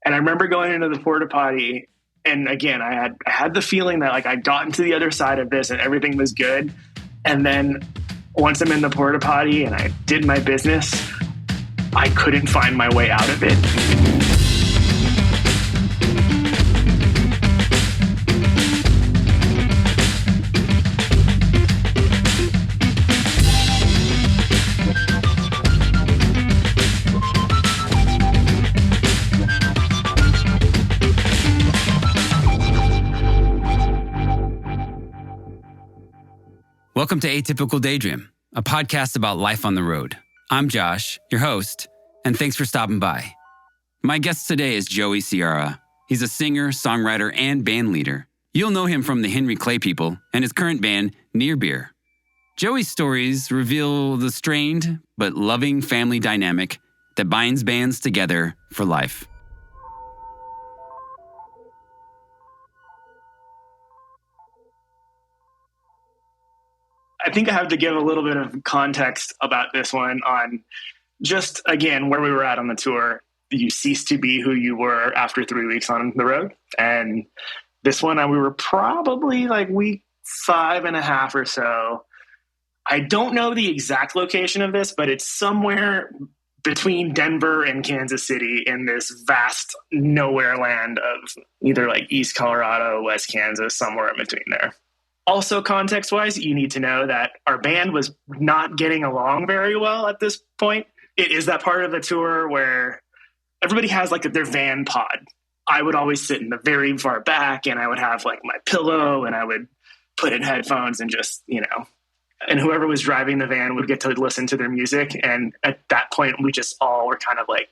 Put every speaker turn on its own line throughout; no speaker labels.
And I remember going into the porta potty, and again, I had the feeling that like I got into the other side of this and everything was good. And then once I'm in the porta potty and I did my business, I couldn't find my way out of it.
Welcome to Atypical Daydream, a podcast about life on the road. I'm Josh, your host, and thanks for stopping by. My guest today is Joey Siara. He's a singer, songwriter, and band leader. You'll know him from the Henry Clay People and his current band, Near Beer. Joey's stories reveal the strained but loving family dynamic that binds bands together for life.
I think I have to give a little bit of context about this one on just, again, where we were at on the tour. You cease to be who you were after 3 weeks on the road. And this one, we were probably like week 5.5 or so. I don't know the exact location of this, but it's somewhere between Denver and Kansas City in this vast nowhere land of either like East Colorado, West Kansas, somewhere in between there. Also, context-wise, you need to know that our band was not getting along very well at this point. It is that part of the tour where everybody has like their van pod. I would always sit in the very far back, and I would have like my pillow, and I would put in headphones and just, and whoever was driving the van would get to listen to their music. And at that point, we just all were kind of like,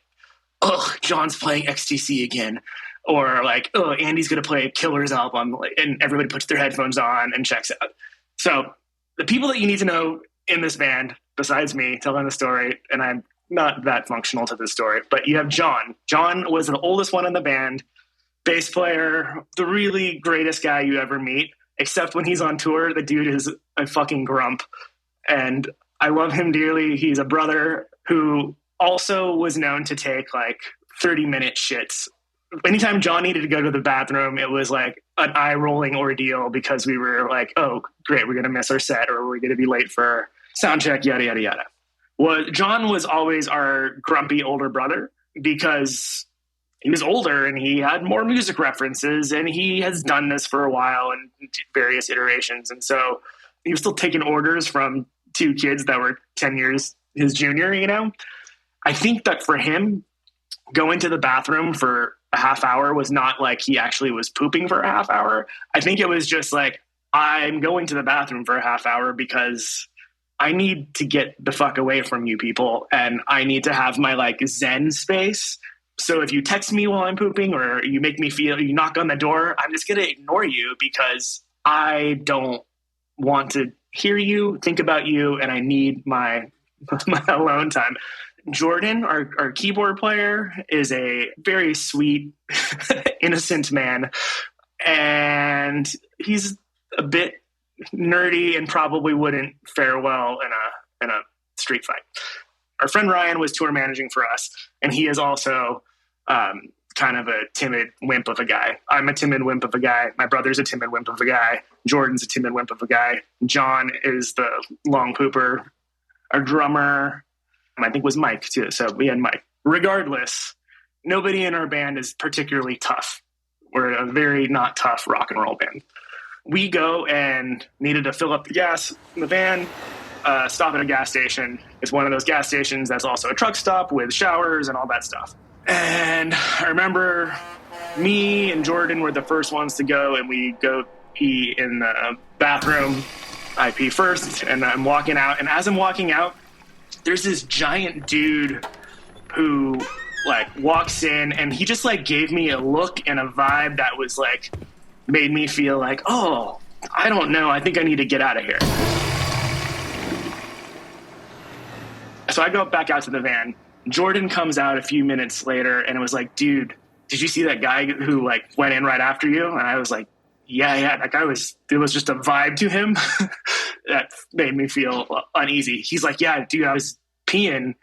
oh, John's playing XTC again. Or like, oh, Andy's going to play Killer's album, and everybody puts their headphones on and checks out. So the people that you need to know in this band, besides me telling the story, and I'm not that functional to this story, but you have John. John was the oldest one in the band, bass player, the really greatest guy you ever meet, except when he's on tour, the dude is a fucking grump. And I love him dearly. He's a brother who also was known to take like 30-minute shits. Anytime John needed to go to the bathroom, it was like an eye-rolling ordeal because we were like, oh, great, we're going to miss our set or we're going to be late for sound check, yada, yada, yada. Well, John was always our grumpy older brother because he was older and he had more music references and he has done this for a while in various iterations. And so he was still taking orders from two kids that were 10 years his junior, I think that for him, going to the bathroom for a half hour was not like he actually was pooping for a half hour. I think it was just like, I'm going to the bathroom for a half hour because I need to get the fuck away from you people. And I need to have my like Zen space. So if you text me while I'm pooping or you make me feel, you knock on the door, I'm just going to ignore you because I don't want to hear you, think about you. And I need my alone time. Jordan, our keyboard player, is a very sweet, innocent man. And he's a bit nerdy and probably wouldn't fare well in a street fight. Our friend Ryan was tour managing for us, and he is also kind of a timid wimp of a guy. I'm a timid wimp of a guy. My brother's a timid wimp of a guy. Jordan's a timid wimp of a guy. John is the long pooper. Our drummer, I think, was Mike too. So we had Mike. Regardless, nobody in our band is particularly tough. We're a very not tough rock and roll band. We go and needed to fill up the gas in the van, stop at a gas station. It's one of those gas stations that's also a truck stop with showers and all that stuff. And I remember me and Jordan were the first ones to go, and we go pee in the bathroom. I pee first, and I'm walking out. And as I'm walking out, there's this giant dude who like walks in, and he just like gave me a look and a vibe that was like, made me feel like, oh, I don't know, I think I need to get out of here. So I go back out to the van. Jordan comes out a few minutes later and it was like, dude, did you see that guy who like went in right after you? And I was like, yeah, that guy it was just a vibe to him that made me feel uneasy. He's like, yeah, dude, I was peeing,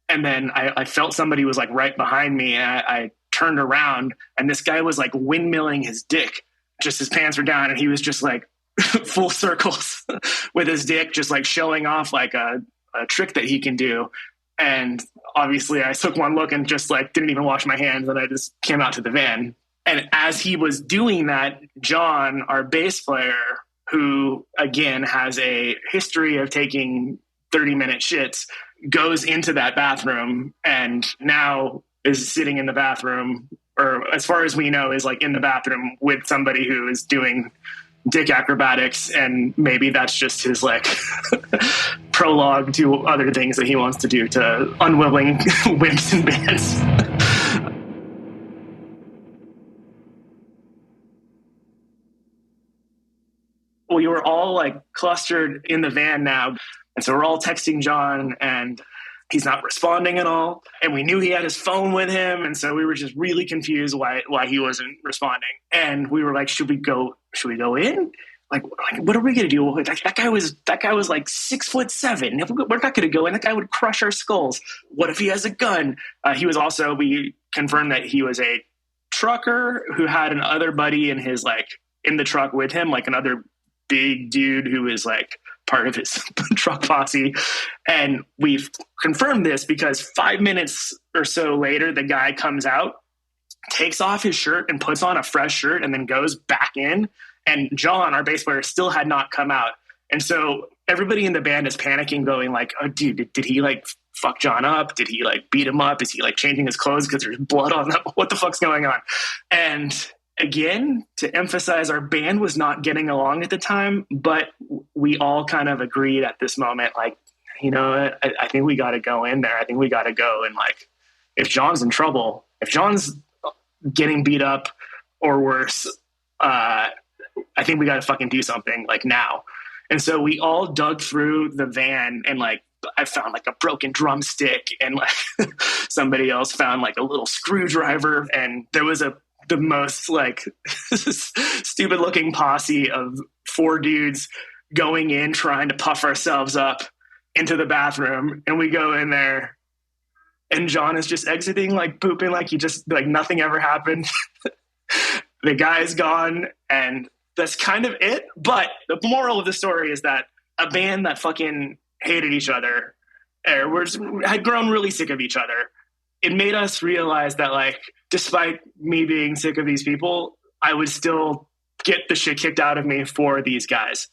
and then I felt somebody was like right behind me, and I turned around and this guy was like windmilling his dick. Just his pants were down and he was just like full circles with his dick, just like showing off like a trick that he can do. And obviously I took one look and just like didn't even wash my hands, and I just came out to the van. And as he was doing that, John, our bass player, who again has a history of taking 30-minute shits, goes into that bathroom and now is sitting in the bathroom, or as far as we know, is like in the bathroom with somebody who is doing dick acrobatics. And maybe that's just his like prologue to other things that he wants to do to unwilling wimps and bands. We were all like clustered in the van now. And so we're all texting John and he's not responding at all. And we knew he had his phone with him. And so we were just really confused why he wasn't responding. And we were like, should we go in? Like, what are we going to do? That guy was like 6'7". We're not going to go in. That guy would crush our skulls. What if he has a gun? We confirmed that he was a trucker who had another buddy in the truck with him, like another big dude who was like part of his truck posse. And we've confirmed this because 5 minutes or so later, the guy comes out, takes off his shirt and puts on a fresh shirt and then goes back in. And John, our bass player, still had not come out. And so everybody in the band is panicking, going like, oh, dude, did he like fuck John up? Did he like beat him up? Is he like changing his clothes because there's blood on them? What the fuck's going on? And again, to emphasize, our band was not getting along at the time, but we all kind of agreed at this moment, like, you know, I think we got to go in there. I think we got to go. And like, if John's in trouble, if John's getting beat up or worse, I think we got to fucking do something like now. And so we all dug through the van and like, I found like a broken drumstick and like somebody else found like a little screwdriver. And there was the most like stupid looking posse of 4 dudes going in, trying to puff ourselves up into the bathroom. And we go in there and John is just exiting, like pooping, like he just, like nothing ever happened. The guy's gone and that's kind of it. But the moral of the story is that a band that fucking hated each other had grown really sick of each other. It made us realize that, like, despite me being sick of these people, I would still get the shit kicked out of me for these guys,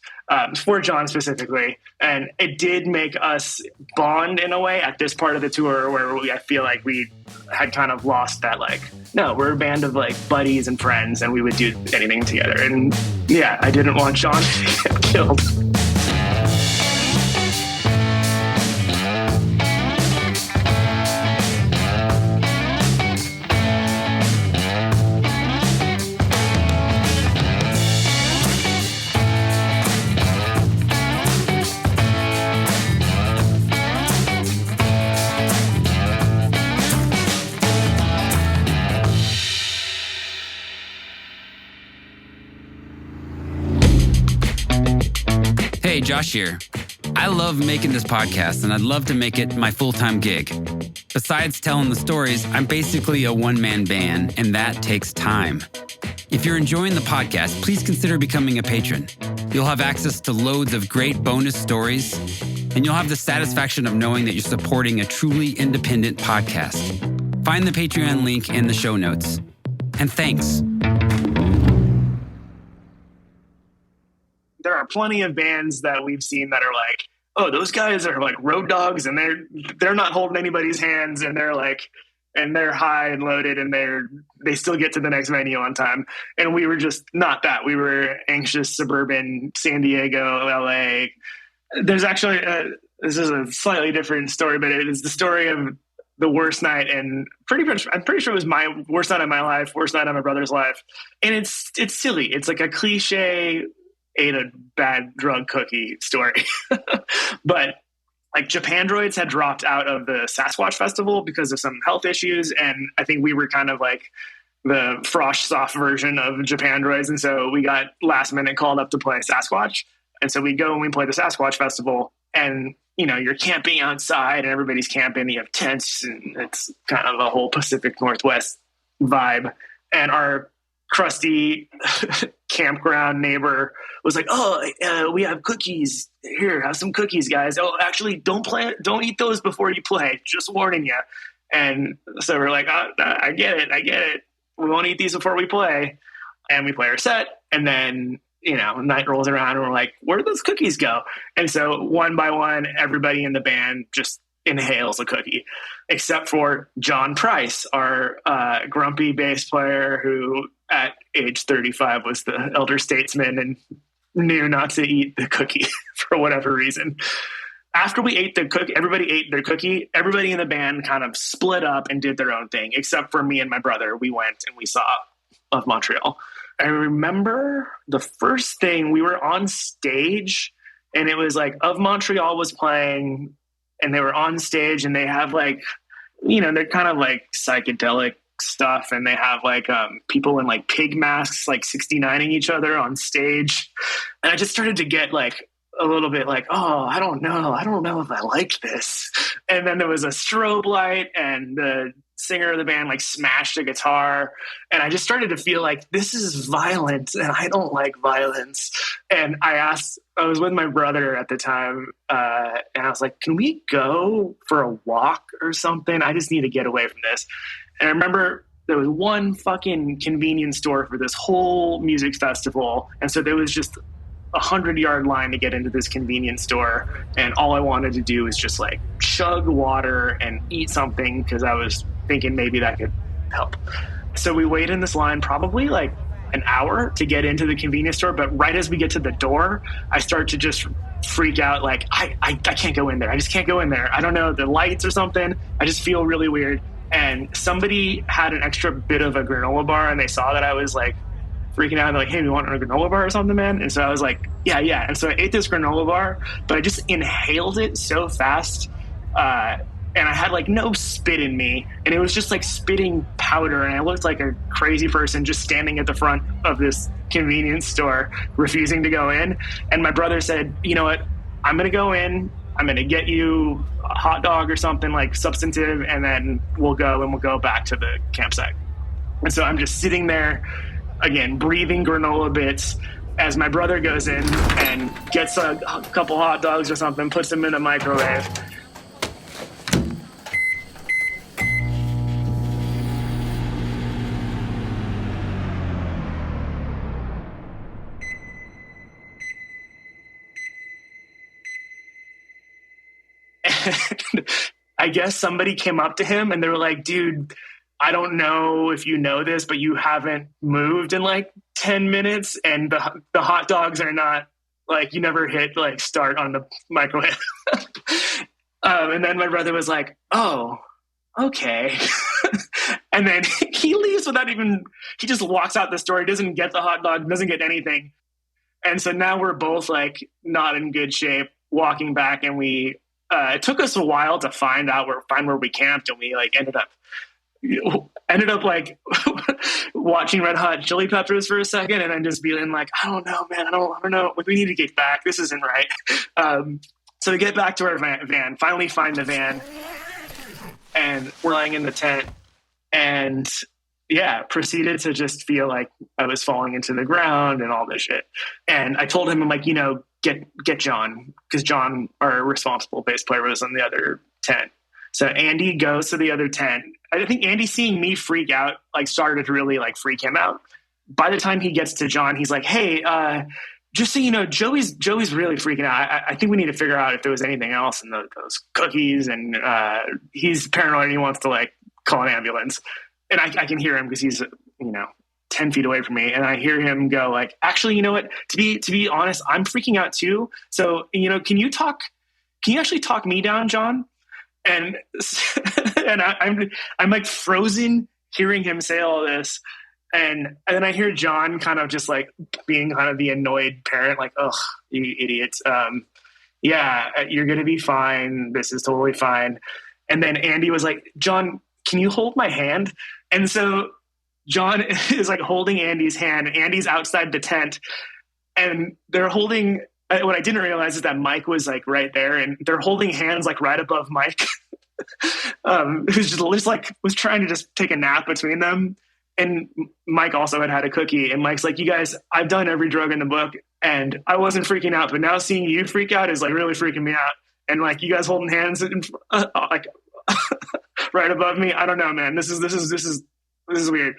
for John specifically. And it did make us bond in a way at this part of the tour where I feel like we had kind of lost that, like, no, we're a band of like buddies and friends and we would do anything together. And yeah, I didn't want John to get killed.
Hey, Josh here. I love making this podcast and I'd love to make it my full-time gig. Besides telling the stories, I'm basically a one-man band and that takes time. If you're enjoying the podcast, please consider becoming a patron. You'll have access to loads of great bonus stories and you'll have the satisfaction of knowing that you're supporting a truly independent podcast. Find the Patreon link in the show notes. And thanks.
There are plenty of bands that we've seen that are like, oh, those guys are like road dogs and they're not holding anybody's hands and they're high and loaded and they still get to the next venue on time. And we were just not that. We were anxious suburban San Diego, LA. There's actually this is a slightly different story, but it is the story of the worst night, and I'm pretty sure it was my worst night of my life, worst night of my brother's life. And it's silly. It's like a cliche ate a bad drug cookie story. But like Japandroids had dropped out of the Sasquatch Festival because of some health issues. And I think we were kind of like the Frosh soft version of Japandroids. And so we got last minute called up to play Sasquatch. And so we go and we play the Sasquatch Festival, and, you know, you're camping outside and everybody's camping. You have tents and it's kind of a whole Pacific Northwest vibe. And our crusty campground neighbor was like, "Oh, we have cookies here. Have some cookies, guys. Oh, actually, don't eat those before you play. Just warning you." And so we're like, I get it. We won't eat these before we play. And we play our set. And then, night rolls around and we're like, where did those cookies go? And so one by one, everybody in the band just inhales a cookie, except for John Price, our grumpy bass player who at age 35 was the elder statesman and knew not to eat the cookie for whatever reason. After we ate the cookie, everybody ate their cookie. Everybody in the band kind of split up and did their own thing, except for me and my brother. We went and we saw Of Montreal. I remember the first thing, we were on stage and it was like Of Montreal was playing and they were on stage and they have like, they're kind of like psychedelic stuff and they have like people in like pig masks like 69ing each other on stage. And I just started to get like a little bit like, oh, I don't know if I like this. And then there was a strobe light and the singer of the band like smashed a guitar. And I just started to feel like this is violent and I don't like violence. And I was with my brother at the time and I was like, can we go for a walk or something? I just need to get away from this. And I remember there was one fucking convenience store for this whole music festival. And so there was just 100-yard line to get into this convenience store. And all I wanted to do was just like chug water and eat something because I was thinking maybe that could help. So we wait in this line probably like an hour to get into the convenience store. But right as we get to the door, I start to just freak out. Like, I can't go in there. I just can't go in there. I don't know, the lights or something. I just feel really weird. And somebody had an extra bit of a granola bar and they saw that I was like freaking out. And they're like, hey, we want a granola bar or something, man? And so I was like, yeah. And so I ate this granola bar, but I just inhaled it so fast. And I had like no spit in me. And it was just like spitting powder. And I looked like a crazy person just standing at the front of this convenience store, refusing to go in. And my brother said, you know what? I'm going to go in. I'm going to get you a hot dog or something like substantive. And then we'll go back to the campsite. And so I'm just sitting there, again, breathing granola bits as my brother goes in and gets a couple hot dogs or something, puts them in a microwave. And I guess somebody came up to him and they were like, dude, I don't know if you know this, but you haven't moved in like 10 minutes and the hot dogs are not like, you never hit like start on the microwave. And then my brother was like, oh, okay. And then he leaves he just walks out the store. He doesn't get the hot dog, doesn't get anything. And so now we're both like not in good shape walking back. And it took us a while to find where we camped. And we like ended up like watching Red Hot Chili Peppers for a second. And then just being like, I don't know, man. I don't know. Like, we need to get back. This isn't right. So we get back to our van, finally find the van, and we're lying in the tent and proceeded to just feel like I was falling into the ground and all this shit. And I told him, I'm like, get John, because John, our responsible bass player, was on the other tent. So Andy goes to the other tent. I think Andy, seeing me freak out, like started to really like freak him out. By the time he gets to John, he's like, hey, just so you know, Joey's really freaking out. I think we need to figure out if there was anything else in those cookies. And he's paranoid and he wants to like call an ambulance. And I can hear him because he's, 10 feet away from me. And I hear him go like, actually, you know what, to be honest, I'm freaking out too. So, can you actually talk me down, John? And I'm like frozen hearing him say all this. And then I hear John kind of just like being kind of the annoyed parent, like, ugh, you idiots. You're going to be fine. This is totally fine. And then Andy was like, John, can you hold my hand? And so John is like holding Andy's hand. Andy's outside the tent and they're holding, what I didn't realize is that Mike was like right there and they're holding hands like right above Mike. Who's just like was trying to just take a nap between them. And Mike also had a cookie, and Mike's like, you guys, I've done every drug in the book and I wasn't freaking out, but now seeing you freak out is like really freaking me out. And like, you guys holding hands like right above me. I don't know, man. This is weird.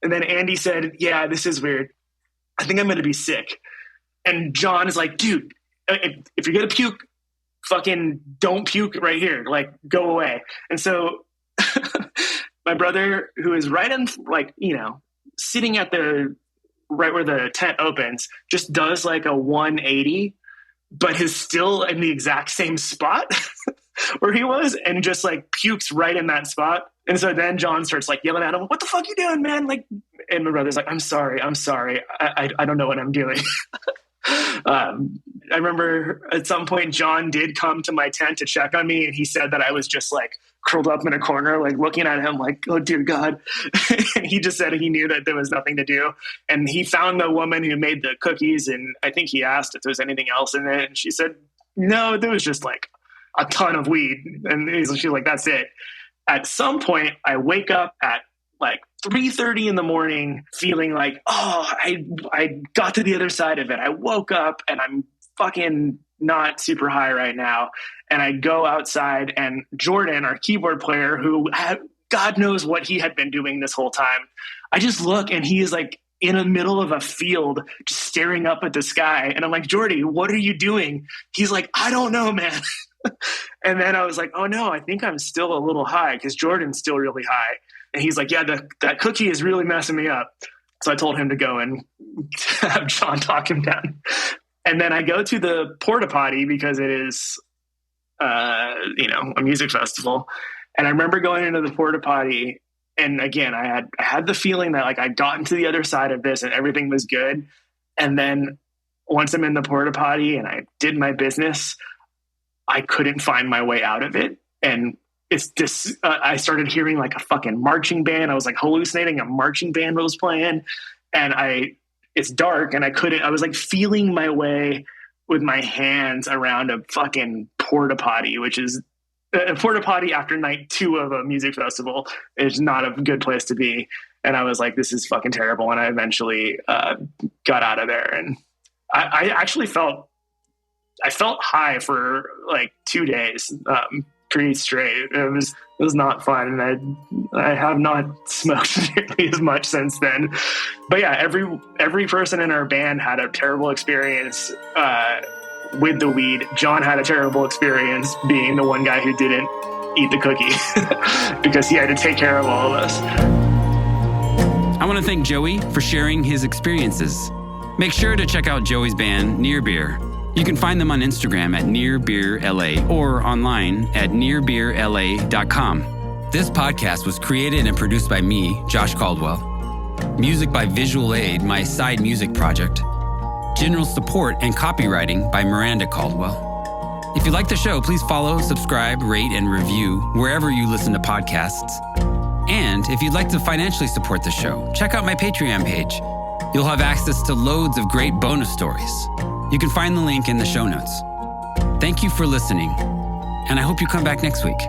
And then Andy said, yeah, this is weird. I think I'm going to be sick. And John is like, dude, if you're going to puke, fucking don't puke right here. Like, go away. And so my brother, who is right in, like, you know, sitting at the right where the tent opens, just does like a 180, but is still in the exact same spot where he was, and just like pukes right in that spot. And so then John starts like yelling at him, what the fuck you doing, man? Like, and my brother's like, I'm sorry. I don't know what I'm doing. I remember at some point John did come to my tent to check on me, and he said that I was just like curled up in a corner, like looking at him like, oh dear God. And he just said he knew that there was nothing to do. And he found the woman who made the cookies, and I think he asked if there was anything else in it. And she said, no, there was just like a ton of weed. And she's like, that's it. At some point I wake up at like 3:30 in the morning feeling like, oh, I got to the other side of it. I woke up and I'm fucking not super high right now. And I go outside, and Jordan, our keyboard player, who God knows what he had been doing this whole time, I just look and he is like in the middle of a field just staring up at the sky. And I'm like, Jordy, what are you doing? He's like, I don't know, man. And then I was like, oh no, I think I'm still a little high, because Jordan's still really high. And he's like, yeah, that cookie is really messing me up. So I told him to go and have John talk him down. And then I go to the Porta Potty because it is, a music festival. And I remember going into the Porta Potty, and again, I had the feeling that like I'd gotten to the other side of this and everything was good. And then once I'm in the Porta Potty and I did my business, I couldn't find my way out of it. And it's this, I started hearing like a fucking marching band. I was like hallucinating a marching band was playing, and it's dark, and I was like feeling my way with my hands around a fucking porta potty, which is a porta potty after night 2 of a music festival is not a good place to be. And I was like, this is fucking terrible. And I eventually got out of there, and I actually felt high for like 2 days, pretty straight. It was not fun, and I have not smoked nearly as much since then. But yeah, every person in our band had a terrible experience with the weed. John had a terrible experience being the one guy who didn't eat the cookie because he had to take care of all of us.
I want to thank Joey for sharing his experiences. Make sure to check out Joey's band, Near Beer. You can find them on Instagram at NearBeerLA or online at nearbeerla.com. This podcast was created and produced by me, Josh Caldwell. Music by Visual Aid, my side music project. General support and copywriting by Miranda Caldwell. If you like the show, please follow, subscribe, rate, and review wherever you listen to podcasts. And if you'd like to financially support the show, check out my Patreon page. You'll have access to loads of great bonus stories. You can find the link in the show notes. Thank you for listening, and I hope you come back next week.